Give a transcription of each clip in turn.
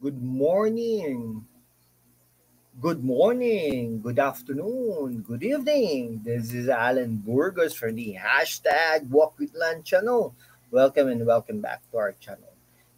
Good morning. Good morning. Good afternoon. Good evening. This is Alan Burgos from the hashtag Walk with Land channel. Welcome and welcome back to our channel.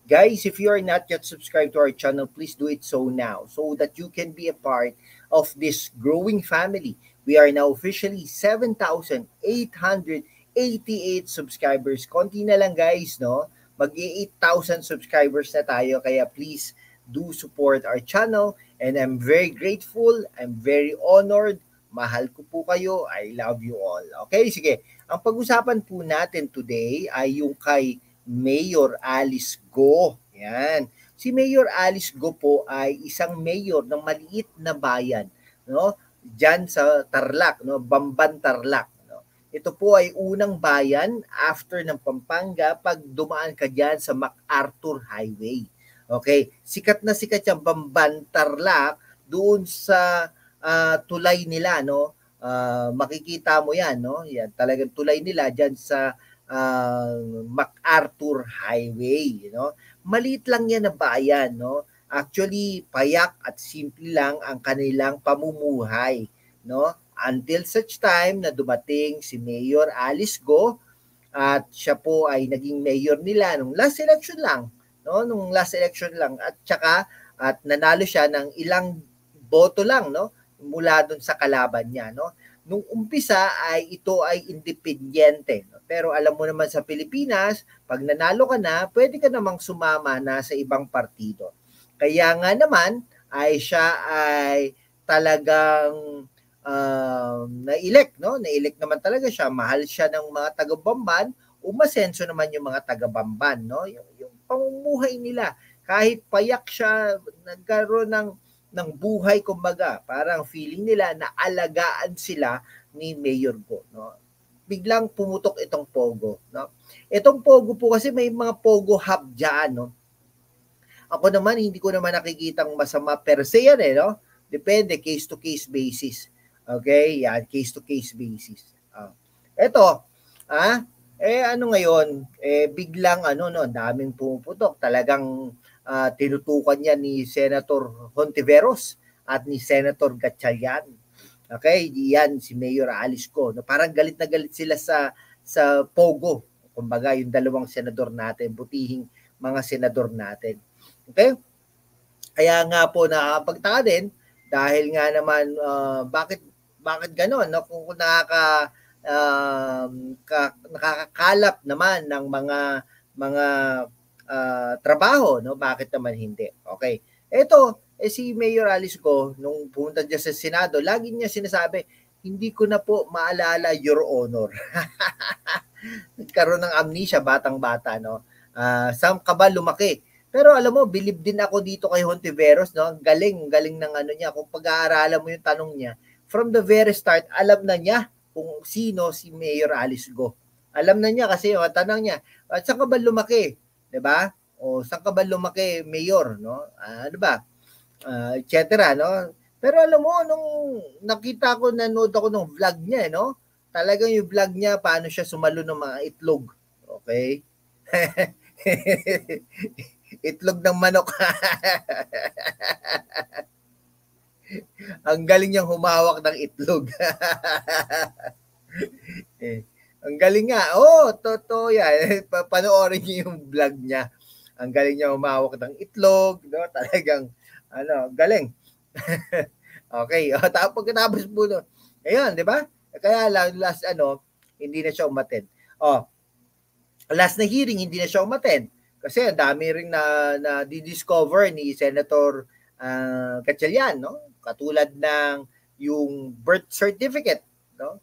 Guys, if you are not yet subscribed to our channel, please do it so now so that you can be a part of this growing family. We are now officially 7,888 subscribers. Konti na lang guys, no? Mag-8,000 subscribers na tayo. Kaya please do support our channel. And I'm very grateful. I'm very honored. Mahal ko po kayo. I love you all. Okay, sige. Ang pag-usapan po natin today ay yung kay Mayor Alice Go. Yan. Si Mayor Alice Go po ay isang mayor ng maliit na bayan, no? Diyan sa Tarlac, no? Bamban Tarlac, no? Ito po ay unang bayan after ng Pampanga pag dumaan ka diyan sa MacArthur Highway. Okay, sikat na sikat yung Bamban Tarlac doon sa tulay nila, no? Makikita mo 'yan, no? Yan, talagang tulay nila diyan sa MacArthur Highway, you know. Maliit lang 'yan na bayan, no. Actually, payak at simple lang ang kanilang pamumuhay, no. Until such time na dumating si Mayor Alice Go at siya po ay naging mayor nila nung last election lang, no. Nung last election lang at saka at nanalo siya ng ilang boto lang, no, mula doon sa kalaban niya, no. Nung umpisa ay ito ay independyente. Pero alam mo naman sa Pilipinas, pag nanalo ka na, pwede ka namang sumama na sa ibang partido. Kaya nga naman ay siya ay talagang na-elect, no? Na-elect naman talaga siya. Mahal siya ng mga taga-Bamban, umasenso naman yung mga taga-Bamban, no? Yung pamumuhay nila. Kahit payak siya, nagkaroon ng buhay, kumbaga, parang feeling nila na alagaan sila ni Mayor Go, no? Biglang pumutok itong Pogo, no? Itong Pogo po kasi may mga Pogo hub diyan, no? Ako naman hindi ko naman nakikitang masama per se yan, eh, no? Depende, case to case basis. Okay? Yan, case to case basis. Ito, ano ngayon, biglang no, daming pumuputok. Talagang tinutukan niya ni Senator Hontiveros at ni Senator Gatchalian. Okay, yan si Mayor Alice Go. No, parang galit na galit sila sa Pogo. Kumbaga, yung dalawang senador natin, butihing mga senador natin. Okay? Kaya nga po nakakapagtaka din dahil nga naman bakit gano'n, no? Kung nakakakalap naman ng mga trabaho, no? Bakit naman hindi? Okay. Ito, si Mayor Alice Go, nung pumunta dyan sa Senado, lagi niya sinasabi, hindi ko na po maalala, Your Honor. Nagkaroon ng amnesia, batang-bata, no? Saan ka ba lumaki? Pero alam mo, believe din ako dito kay Hontiveros, no? Galing ng ano niya. Kung pag-aaralan mo yung tanong niya, from the very start, alam na niya kung sino si Mayor Alice Go. Alam na niya kasi yung tanong niya, saan ka ba lumaki? 'Di ba? O saan ka ba lumaki, Mayor, no? Ano ba? Et cetera, no? Pero alam mo, nung nakita ko, nanood ako ng vlog niya, no? Talagang yung vlog niya, paano siya sumalo ng mga itlog. Okay? Itlog ng manok. Ang galing niyang humawak ng itlog. Ang galing nga. Totoo yan. Panoorin niyo yung vlog niya. Ang galing niya humawak ng itlog, no? Talagang galing. Okay, pagkatapos po no. Ayun, 'di ba? Kaya last hindi na siya umattend. Last na hearing hindi na siya umattend kasi ang dami ring na di-discover ni Senator Gatchalian, no? Katulad ng yung birth certificate, no?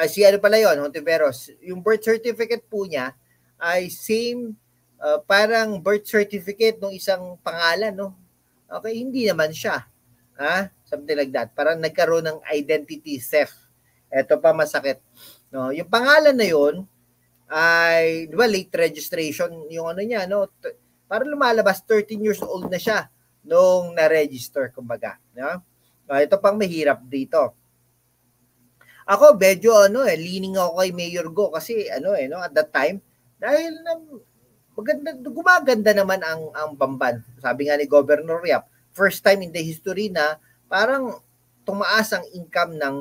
Si ano pala yon, Hontiveros. Yung birth certificate po niya ay same parang birth certificate ng isang pangalan, no? Okay, hindi naman siya. Something like that. Parang nagkaroon ng identity theft. Ito pa masakit, no? Yung pangalan na yon ay, di ba, late registration yung ano niya, no? Para lumalabas 13 years old na siya nung na-register, kumbaga, no? Ito pang mahirap dito. Ako medyo leaning ako kay Mayor Go kasi no, at that time dahil gumaganda naman ang Bamban. Sabi nga ni Governor Yap, first time in the history na parang tumaas ang income ng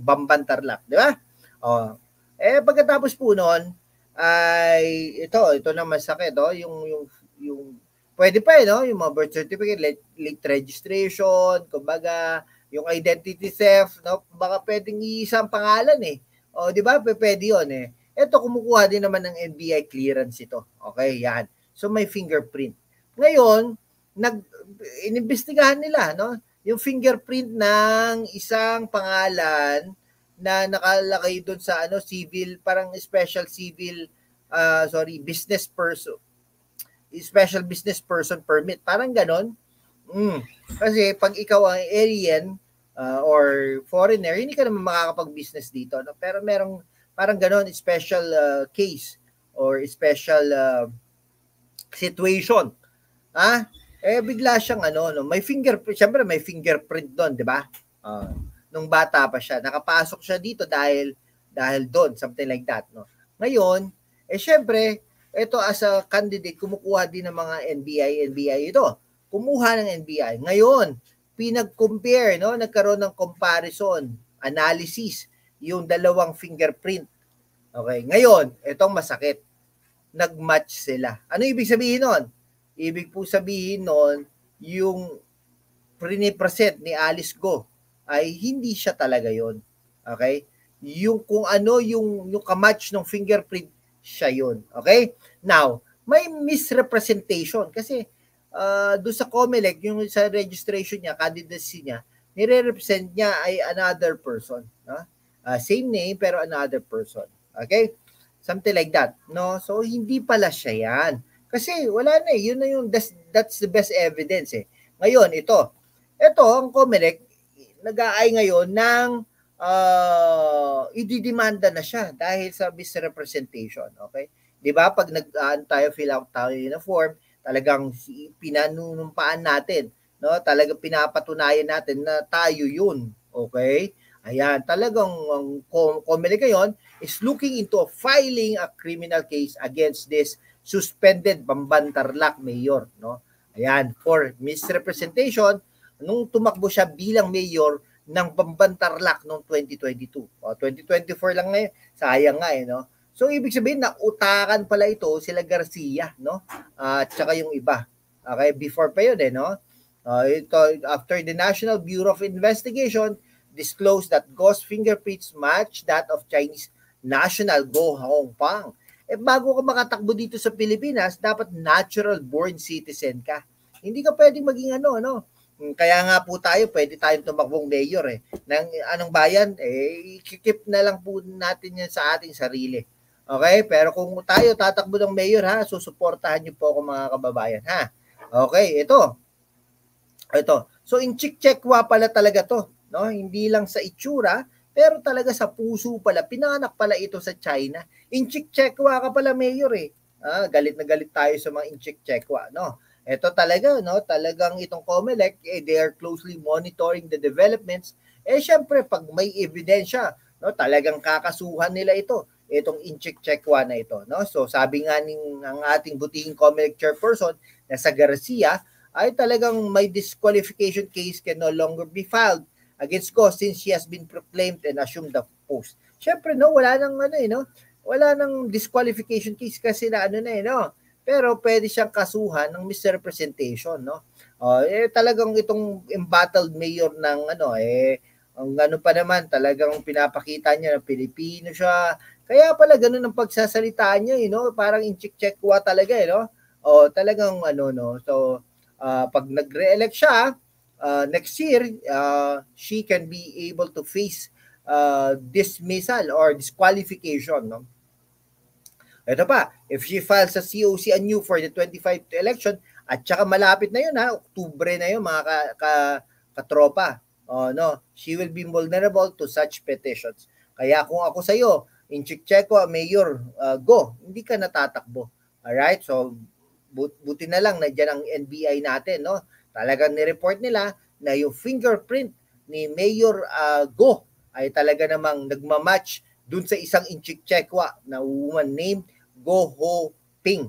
Bamban Tarlac, di ba? Oh. Pagkatapos po noon ay ito na masakit, yung pwede pa no, yung mga birth certificate, late registration, kumbaga yung identity theft, no, baka pwedeng iisang pangalan di ba? Pwede 'yon Ito kumukuha din naman ng NBI clearance ito. Okay, yan. So may fingerprint. Ngayon, inimbestigahan nila, no? Yung fingerprint ng isang pangalan na nakalagay doon sa civil, parang special civil business person. Special business person permit. Parang ganon. Kasi pag ikaw ang alien or foreigner, hindi ka naman makakapag-business dito. No? Pero merong parang ganon, special case or special situation. Bigla siyang may fingerprint. Siyempre may fingerprint doon, di ba? Nung bata pa siya. Nakapasok siya dito dahil doon, something like that. No? Ngayon, siyempre, ito as a candidate, kumukuha din ng mga NBI ito. Kumuha ng NBI. Ngayon, pinag-compare, no? Nagkaroon ng comparison, analysis, yung dalawang fingerprint. Okay, ngayon, itong masakit. Nag-match sila. Ano ibig sabihin nun? Ibig po sabihin nun, yung pinipresent ni Alice Go ay hindi siya talaga yon. Okay? Yung kung ano yung kamatch ng fingerprint, siya yun. Okay? Now, may misrepresentation kasi doon sa COMELEC, yung sa registration niya, candidacy niya, nire-represent niya ay another person. No? Same name pero another person. Okay? Something like that. No? So, hindi pala siya yan. Kasi wala na yun na yung, that's the best evidence Ngayon, ito ang COMELEC, nag-aay ngayon ng ididemanda na siya dahil sa misrepresentation. Okay? Di ba? Pag tayo fill out tayo na form, talagang pinanunumpaan natin. No? Talagang pinapatunayan natin na tayo yun. Okay? Ayan, talagang ang COMELEC ngayon is looking into filing a criminal case against this suspended Bamban Tarlac mayor. No? Ayan, for misrepresentation, nung tumakbo siya bilang mayor ng Bamban Tarlac noong 2022. 2024 lang ngayon. Sayang nga no. So ibig sabihin na utakan pala ito sila Garcia, no? At saka yung iba. Okay, before pa yun no. Ito after the National Bureau of Investigation disclosed that Go's fingerprints match that of Chinese national Go Hongpang. Bago ka makatakbo dito sa Pilipinas, dapat natural born citizen ka. Hindi ka pwedeng maging no. Kaya nga po pwede tayong tumakbong mayor ng anong bayan, ikikip na lang po natin yan sa ating sarili. Okay? Pero kung tayo tatakbo ng mayor susuportahan niyo po ako mga kababayan Okay, ito. So in Chikchekwa pala talaga to, no? Hindi lang sa itsura, pero talaga sa puso pala. Pinanganak pala ito sa China. In Chikchekwa ka pala mayor galit na galit tayo sa mga in Chikchekwa, no? Ito talaga, no? Talagang itong COMELEC, they are closely monitoring the developments. Syempre, pag may ebidensya, no? Talagang kakasuhan nila ito. Itong in Chikchekwa na ito, no? So, sabi nga ng ating butihing COMELEC chairperson na sa Garcia, ay talagang may disqualification case can no longer be filed against Go since she has been proclaimed and assumed the post. Syempre, no? Wala nang no? Wala nang disqualification case kasi na no? Pero pwede siyang kasuhan ng misrepresentation, no? Talagang itong embattled mayor ng ang pa naman, talagang pinapakita niya na Pilipino siya. Kaya pala ganun ang pagsasalita niya, no? Parang in Chikchekwa talaga, no? Talagang no? So, pag nag-re-elect siya, next year, she can be able to face dismissal or disqualification, no? Ito pa, if she files sa COC anew for the 25th election, at saka malapit na yun Oktubre na yun mga katropa, no, she will be vulnerable to such petitions. Kaya kung ako sa iyo, in Chikchekwa, Mayor Go, hindi ka natatakbo. Alright, so buti na lang na dyan ang NBI natin, no? Talagang ni-report nila na yung fingerprint ni Mayor Go ay talaga namang nagmamatch dun sa isang in Chikchekwa na woman named Go Ho Ping.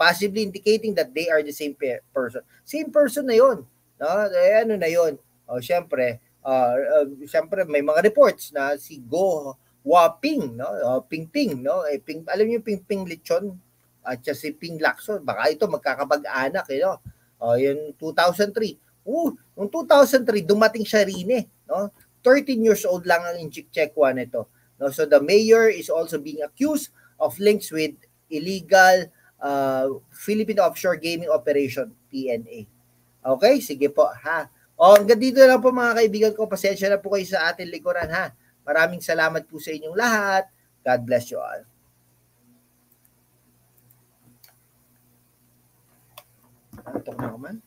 possibly indicating that they are the same person. Same person na yun. No? Ano na yun? Siyempre, siyempre may mga reports na si Go Waping, no? Ping Ping, no? Alam niyo Ping Ping Lechon at si Ping Lacson, baka ito magkakapag-anak, no? Yun 2003. Noong 2003 dumating siya rin no? 13 years old lang ang Inchik-Chekwa nito. No, so the mayor is also being accused of links with illegal Philippine Offshore Gaming Operation, PNA. Okay, sige po ha. Hanggang dito lang po mga kaibigan ko. Pasensya na po kayo sa ating likuran ha. Maraming salamat po sa inyong lahat. God bless you all. Antok na naman.